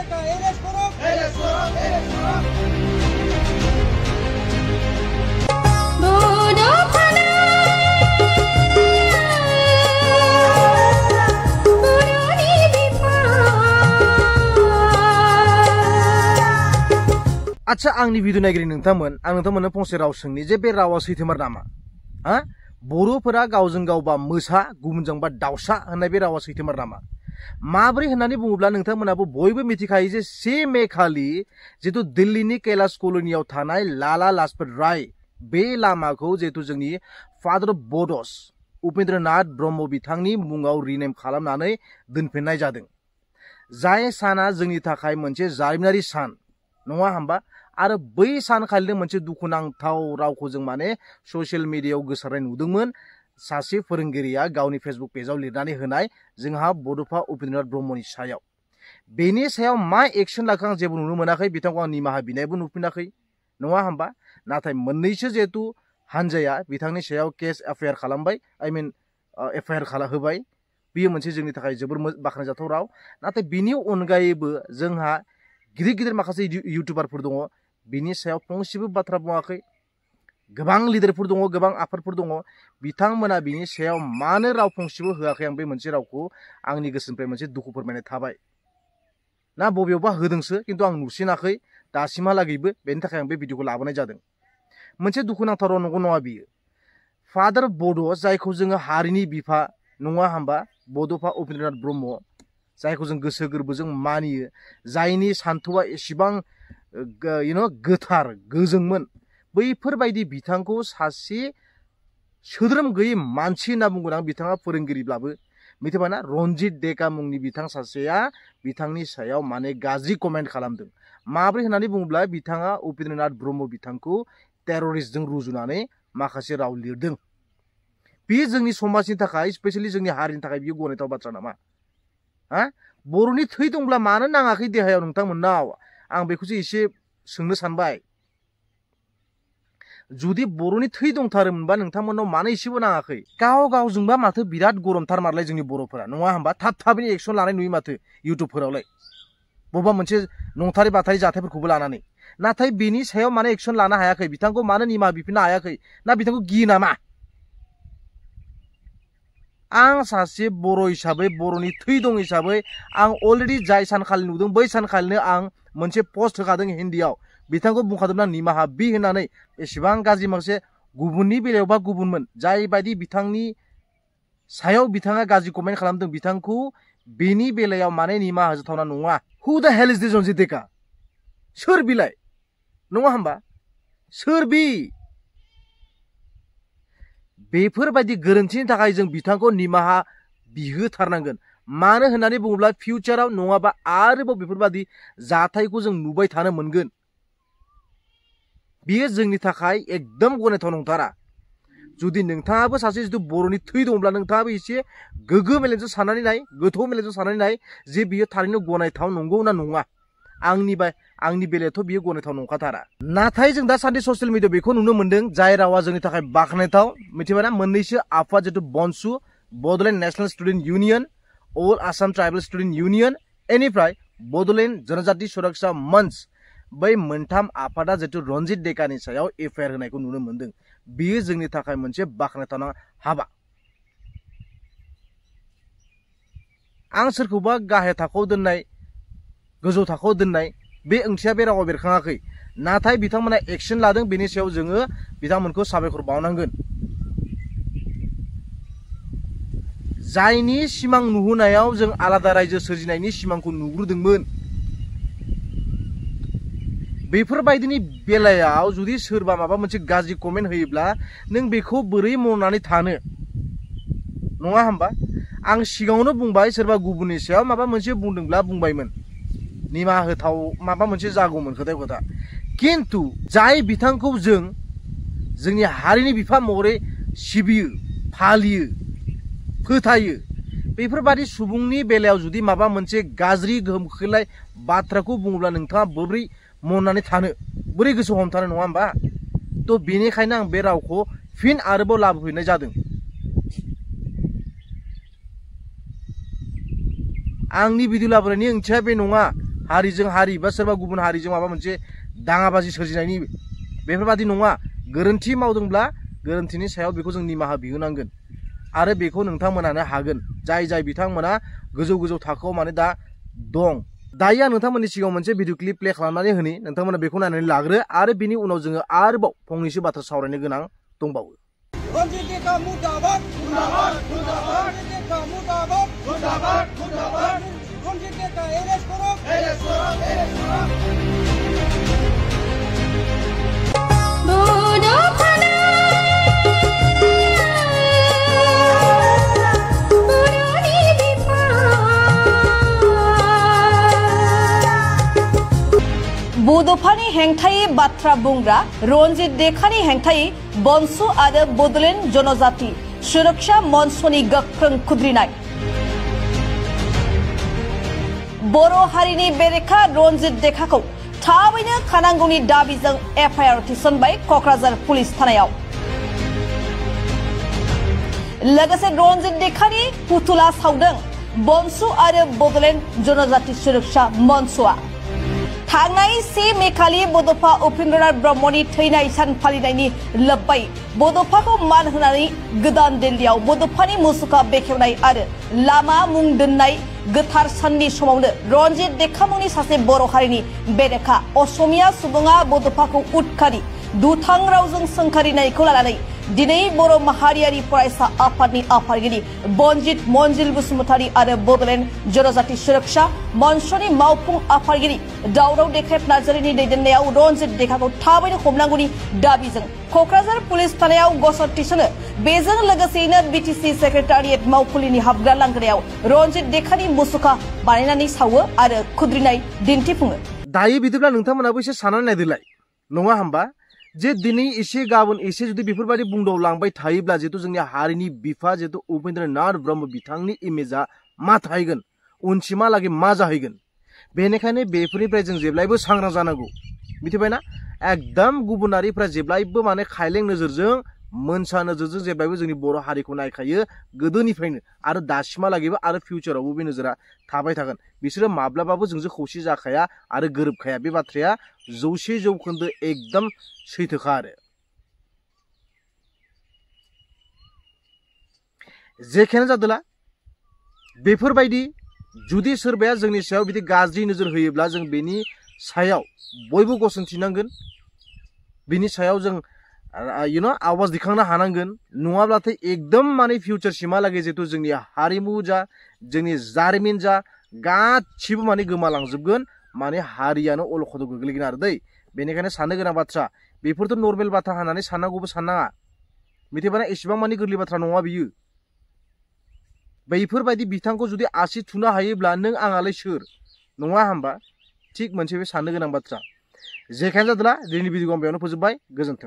अच्छा आंनि भिडिअ नायगिरि नोंथांमोन आं नोंथांमोननो फंसे राव सोंनि जे बे रावा सैथोमार नामा हा बर'फोरा गावजों गावबा मोसा गुबुनजोंबा दाउसा होननाय बे रावा सैथोमार नामा माब्रै होननानै बुङोब्ला नोंथांमोनाबो बयबो मिथिखायो जे 1 मे खालि जितु दिल्लीनि कैलाश कलनीयाव थानाय लाला लाजपत राय बे लामाखौ जितु जोंनि फादार अफ बड'स उपेन्द्रनाथ ब्रह्म बिथांनि मुङाव रिनेम खालामनानै दोनफिननाय जादों जाय साना जोंनि थाखाय मोनसे जारिमिनारि सान नङा होमबा आरो बै सानखालिनो मोनसे दुखुनांथाव रावखौ जों माने ससियेल मिडियायाव गोसारनाय नुदोंमोन सासे फोरोंगिरिया गावनि फेसबुक पेजाव लिरनानै होनाय जोंहा बड'फा उपेन्द्रनाथ ब्रह्मनि सायाव बेनि सायाव मा एक्शन लाखो आं जेबो नुनो मोनाखै बिथांखौ आं निमाहा बिनायबो नुफिनाखै नङा होमबा नाथाय मोननैसो जिहेतु हानजाया बिथांनि सायाव केस एफआईआर खालामबाय आई मीन एफआईआर होबाय बेयो मोनसे जोंनि थाखाय जोबोर बाख्नायजाथाव राव नाथाय बिनि अनगायैबो जोंहा गिदिर गिदिर माखासे इउटुबारफोर दङ बिनि सायाव फंसेबो बाथ्रा बुङाखै गोबां लिडारफोर दङ गोबां आफादफोर दङ बिथांमोना बिनि सायाव मानो राव फंसेबो होआखै आं बे मोनसे रावखौ आंनि गोसोनिफ्राय मोनसे दुखु फोरमायनाय थाबाय ना बबेयावबा होदोंसो खिन्थु आं नुसिनाखै दासिमहालागैबो बेनि थाखाय आं बे भिडिअखौ लाबोनाय जादों मोनसे दुखुनांथाव राव नंगौ नङा बियो फादार बड'स जायखौ जोङो हारिनि बिफा नङा होमबा बड'फा उपेन्द्रनाथ ब्रह्म जायखौ जों गोसो गोरबोजों मानियो जायनि सान्थौआ एसेबां गोथार गोजोंमोन बैफोरबायदि बिथांखौ सासे सोद्रोम गैयै मानसि होनना बुंगोन आं बिथाङा फोरोंगिरिब्लाबो मिथिबायना रन्जित डेका मुंनि बिथां सासेया बिथांनि सायाव माने गाज्रि कमेन्ट खालामदों माब्रै होननानै बुङोब्ला बिथाङा उपेन्द्रनाथ ब्रह्म बिथांखौ टेररिस्टजों रुजुनानै माखासे राव लिरदों बेयो जोंनि समाजनि थाखाय स्पेशेलि जोंनि हारिनि थाखाय बियो गनायथाव बाथ्रा नामा हा बर'नि थै दंब्ला मानो नाङाखै देहायाव नोंथांमोननाव आं बेखौसो एसे सोंनो सानबाय जुदि बर'नि थै दंथारोमोनबा नोंथांमोननाव मानो एसेबो नाङाखै गाव गावजोंबा माथो बिराद गरमथार मारलाय जोंनि बर'फोरा नङा होमबा थाब थाबैनो एक्सन लानाय नुयो माथो इउटुबफोरावलाय बबेबा मोनसे नंथारै बाथारि जाथायफोरखौबो लानानै नाथाय बेनि सायाव मानो एक्सन लानो हायाखै बिथांखौ मानो निमाहा बिफिननो हायाखै ना बिथांखौ गियो नामा आं सासे बर' हिसाबै बर'नि थै दं हिसाबै आं अलरेडि जाय सानखालि नुदों बै सानखालिनो आं मोनसे पस्ट होखादों हिन्दीयाव बिथांखौ बुंखादोंना निमाहा बि होननानै एसेबां गाज्रि माखासे गुबुननि बेलायावबा गुबुनमोन जाय बायदि बिथांनि सायाव बिथाङा गाज्रि कमेन्ट खालामदों बिथांखौ बेनि बेलायाव माने निमाहा होजाथावना नङा हु द हेल इज दिस रन्जित डेका सोर बिलाय नङा होमबा सोर बि बेफोरबायदि गोरोन्थिनि थाखाय जों बिथांखौ निमाहा बिहोथारनांगोन मानो होननानै बुङोब्ला फिउचाराव नङाबा आरोबाव बेफोरबायदि जाथायखौ जों नुबाय थानो मोनगोन बेयो जोंनि थाखाय एकदम गनायथाव नंथारा जुदि नोंथाङाबो सासे जितु बर'नि थै दंब्ला नोंथाङाबो एसे गोग्गो मेलेमजों साननानै नाय गोथौ मेलेमजों साननानै नाय जे बियो थारैनो गनायथाव नंगौ ना नङा आंनि बेलायावथ' बियो गनायथाव नंखाथारा नाथाय जों दासान्दि ससियेल मिडियायाव बेखौ नुनो मोनदों जाय रावा जोंनि थाखाय बाख्नायथाव मिथिबायना मोननैसो आफाद जितु बनसु बड'लेण्ड नेशनेल स्टुडेन्ट इउनियन अल आसाम ट्राइबेल स्टुडेन्ट इउनियन एनिफ्राय बड'लेण्ड जनजाति सुरक्षा मंच बै मोनथाम आफादा जितु रन्जित डेकानि सायाव एफआईआर होनायखौ नुनो मोनदों बेयो जोंनि थाखाय मोनसे बाख्नायथाव हाबा आं सोरखौबा गाहाय थाखोआव दोननाय गोजौ थाखोआव दोननाय बे ओंथिया बे रावाव बेरखाङाखै नाथाय बिथांमोना एक्शन लादों बेनि सायाव जोङो बिथांमोनखौ साबायखर बावनांगोन जायनि सिमां नुहोनायाव जों आलादा रायजो सोरजिनायनि सिमांखौ नुग्रोदोंमोन बेफोरबायदिनि बेलायाव जुदि सोरबा माबा मोनसे गाज्रि कमेन्ट होयोब्ला नों बेखौ बोरै मावनानै थानो नङा होमबा आं सिगाङावनो बुंबाय सोरबा गुबुननि सायाव माबा मोनसे बुंदोंब्ला बुंबायमोन निमाहा होथाव माबा मोनसे जागौमोन खोथायाव खोथा किन्तु जाय बिथांखौ जों जोंनि हारिनि बिफा महरै सिबियो फालियो फोथायो बेफोरबादि सुबुंनि बेलायाव जुदि माबा मोनसे गाज्रि गोहोम खोख्लैनाय बाथ्राखौ बुङोब्ला नोंथाङा बोरै मावनानै थानो बोरै गोसोआव हमथानो नङा होमबा थ' बेनिखायनो आं बे रावखौ फिन आरोबाव लाबोफिननाय जादों आंनि भिडिअ लाबोनायनि ओंथिया बे नङा हारिजों हारि बा सोरबा गुबुन हारिजों माबा मोनसे दाङाबाजि सोरजिनायनि बेफोरबादि नङा। गोरोन्थि मावदोंब्ला गोरोन्थिनि सायाव बेखौ जों निमाहा बिहोनांगोन आरो बेखौ नोंथांमोनानो हागोन। जाय बिथांमोना गोजौ थाखोआव माने दा दं। दायो आं नोंथांमोननि सिगाङाव मोनसे भिडिअ क्लिप प्ले खालामनानै होनि, नोंथांमोना बेखौ नायनानै लाग्रो आरो बिनि उनाव जोङो आरोबाव फंनैसो बाथ्रा सावरायनो गोनां दंबावो। बड'फानि हेंथायै बाथ्रा बुंग्रा रन्जित देखानि हेंथायै बनसु आरो बड'लेण्ड जनजाति सुरक्षा मन्चनि गोख्रों खुद्रिनाय। बर' हारिनि बेरेखा रन्जित देखाखौ थाबैनो खानांगौनि दाबिजों एफआइआर थिसनबाय क'क्राझार पुलिस थानायाव। लोगोसे रन्जित देखानि पुतुला सावदों बनसु आरो बड'लेण्ड जनजाति सुरक्षा मन्चआ। थांनाय 1 मे खालि बड'फा उपेन्द्रनाथ ब्रह्मनि थैनाय सान फालिनायनि लोब्बायै बड'फाखौ मान होनानै गोदान दिल्लीयाव बड'फानि मुसुखा बेखेवनाय आरो लामा मुं दोननाय गोथार साननि समावनो रन्जित देखा मुंनि सासे बर' हारिनि बेरेखा असमिया सुबुङा बड'फाखौ उदखारि दुथां रावजों सोंखारिनायखौ लानानै दिनै बर' माहारियारि फरायसा आफादनि आफादगिरि बनजित मन्जिल बसुमतारी आरो बड'लेण्ड जनजाति सुरक्षा मन्चनि मावफुं आफादगिरि दावराव देख्रेब नार्जारिनि दैदेननायाव रन्जित देखाखौ थाबैनो हमनांगौनि दाबिजों क'क्राझार पुलिस थानायाव गसर थिसनो। बेजों लोगोसेयैनो बिटिसि सेक्रेटारियेट मावखुलिनि हाबग्रा लांगोनायाव रन्जित देखानि मुसुखा बानायनानै सावो आरो खुद्रिनाय दिन्थिफुङो। दायो बिदिब्ला नोंथांमोनाबो एसे साननानै नायदोलाय, नङा होमबा? जे दिनै एसे गाबोन एसे जुदि बेफोरबायदि बुंदावलांबाय थायोब्ला जिहेतु जोंनि हारिनि बिफा जिहेतु उपेन्द्रनाथ ब्रह्म बिथांनि इमेजआ मा थाहैगोन, उनसिमहालागै मा जाहैगोन? बेनिखायनो बेफोरनिफ्राय जों जेब्लायबो सांग्रां जानांगौ, मिथिबायना? एकदम गुबुनारिफ्रा जेब्लायबो माने खायलें नोजोरजों मोनसा नोजोरजों जेब्लायबो जोंनि बर' हारिखौ नायखायो गोदोनिफ्रायनो आरो दासिमहालागैबो आरो फिउचारावबो बे नोजोरा थाबाय थागोन। बिसोरो माब्लाबाबो जोंजों खौसे जाखाया आरो गोरोबखाया। बे बाथ्राया 100% एकदम सैथोखा आरो। जेखियानो जादोला बेफोरबायदि जुदि सोरबाया जोंनि सायाव बिदि गाज्रि नोजोर होयोब्ला जों बेनि सायाव बयबो गसंथिनांगोन, बिनि सायाव जों आवाज दिखांनो हानांगोन। नङाब्लाथाय एकदम माने फिउचारसिमहालागै जिहेतु जोंनि हारिमु जा जोंनि जारिमिन जा गासिबो माने गोमालांजोबगोन, माने हारियानो अलखदाव गोग्लैगोन आरो दै। बेनिखायनो साननो गोनां बाथ्रा, बेफोरथ' नर्मेल बाथ्रा होननानै साननांगौबो साननाङा, मिथिबायना? एसेबां माने गोरलै बाथ्रा नङा बियो। बैफोरबायदि बिथांखौ जुदि आसि थुनो हायोब्ला नों आंहालाय सोर, नङा होमबा? थिग मोनसे बे साननो गोनां बाथ्रा। जेखियानो जादोला दिनैनि भिडिअखौ आं बेयावनो फोजोबबाय। गोजोन्थों।